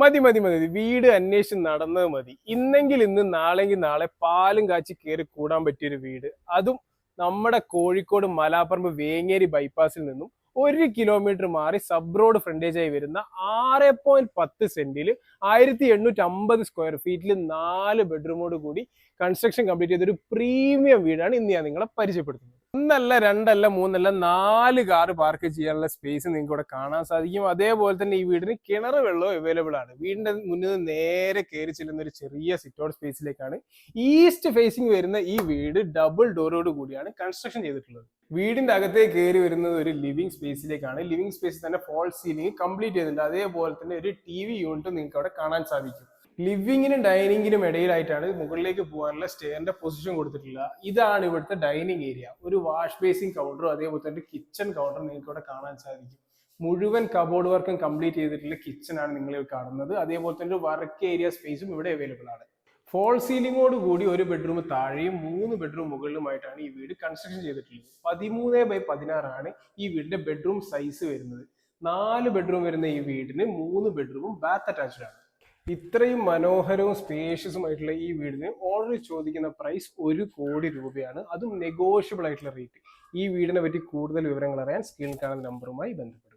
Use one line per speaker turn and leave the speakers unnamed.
മതി മതി മതി വീട് അന്വേഷിച്ച് നടന്നത് മതി. ഇന്നെങ്കിൽ ഇന്ന് നാളെങ്കിൽ നാളെ പാലും കാച്ചി കയറി കൂടാൻ പറ്റിയൊരു വീട്, അതും നമ്മുടെ കോഴിക്കോട് മലാപ്പറമ്പ് വേങ്ങേരി ബൈപ്പാസിൽ നിന്നും 1 കിലോമീറ്റർ മാറി സബ് റോഡ് ഫ്രണ്ടേജായി വരുന്ന 6.10 സെന്റിൽ 1850 സ്ക്വയർ ഫീറ്റിൽ 4 ബെഡ്റൂമോട് കൂടി കൺസ്ട്രക്ഷൻ കംപ്ലീറ്റ് ചെയ്ത ഒരു പ്രീമിയം വീടാണ് ഇന്ന് ഞാൻ നിങ്ങളെ പരിചയപ്പെടുത്തുന്നത്. ഒന്നല്ല, രണ്ടല്ല, മൂന്നല്ല, 4 കാറ് പാർക്ക് ചെയ്യാനുള്ള സ്പേസ് നിങ്ങൾക്ക് ഇവിടെ കാണാൻ സാധിക്കും. അതേപോലെ തന്നെ ഈ വീടിന് കിണർ വെള്ളവും അവൈലബിൾ ആണ്. വീടിന്റെ മുന്നിൽ നിന്ന് നേരെ കയറി ചെല്ലുന്ന ഒരു ചെറിയ സിറ്റ് ഔട്ട് സ്പേസിലേക്കാണ് ഈസ്റ്റ് ഫേസിംഗ് വരുന്ന ഈ വീട് ഡബിൾ ഡോറോട് കൂടിയാണ് കൺസ്ട്രക്ഷൻ ചെയ്തിട്ടുള്ളത്. വീടിന്റെ അകത്തേക്ക് കയറി വരുന്നത് ഒരു ലിവിംഗ് സ്പേസിലേക്കാണ്. ലിവിംഗ് സ്പേസിൽ തന്നെ ഫോൾ സീലിംഗ് കംപ്ലീറ്റ് ചെയ്തിട്ടുണ്ട്. അതേപോലെ തന്നെ ഒരു TV യൂണിറ്റ് നിങ്ങൾക്ക് അവിടെ കാണാൻ സാധിക്കും. ലിവിങ്ങിനും ഡൈനിങ്ങിനും ഇടയിലായിട്ടാണ് മുകളിലേക്ക് പോകാനുള്ള സ്റ്റെയറിന്റെ പൊസിഷൻ കൊടുത്തിട്ടുള്ള. ഇതാണ് ഇവിടുത്തെ ഡൈനിങ് ഏരിയ. ഒരു വാഷ് ബേസിൻ കൗണ്ടറും അതേപോലെ തന്നെ കിച്ചൺ കൗണ്ടറും നിങ്ങൾക്ക് ഇവിടെ കാണാൻ സാധിക്കും. മുഴുവൻ കബോർഡ് വർക്കും കംപ്ലീറ്റ് ചെയ്തിട്ടുള്ള കിച്ചൺ ആണ് നിങ്ങൾ കാണുന്നത്. അതേപോലെ തന്നെ ഒരു വർക്ക് ഏരിയ സ്പേസും ഇവിടെ അവൈലബിൾ ആണ്. ഫോൾ സീലിംഗോട് കൂടി ഒരു ബെഡ്റൂം താഴെയും 3 ബെഡ്റൂം മുകളിലുമായിട്ടാണ് ഈ വീട് കൺസ്ട്രക്ഷൻ ചെയ്തിട്ടുള്ളത്. 13x16 ആണ് ഈ വീടിന്റെ ബെഡ്റൂം സൈസ് വരുന്നത്. 4 ബെഡ്റൂം വരുന്ന ഈ വീടിന് 3 ബെഡ്റൂമും ബാത്ത് അറ്റാച്ച്ഡ് ആണ്. ഇത്രയും മനോഹരവും സ്പേഷ്യസുമായിട്ടുള്ള ഈ വീടിന് ഓൾറെഡി ചോദിക്കുന്ന പ്രൈസ് 1 കോടി രൂപയാണ്. അതും നെഗോഷ്യബിൾ ആയിട്ടുള്ള റേറ്റ്. ഈ വീടിനെ പറ്റി കൂടുതൽ വിവരങ്ങൾ അറിയാൻ സ്ക്രീനിൽ കാണുന്ന നമ്പറുമായി ബന്ധപ്പെടും.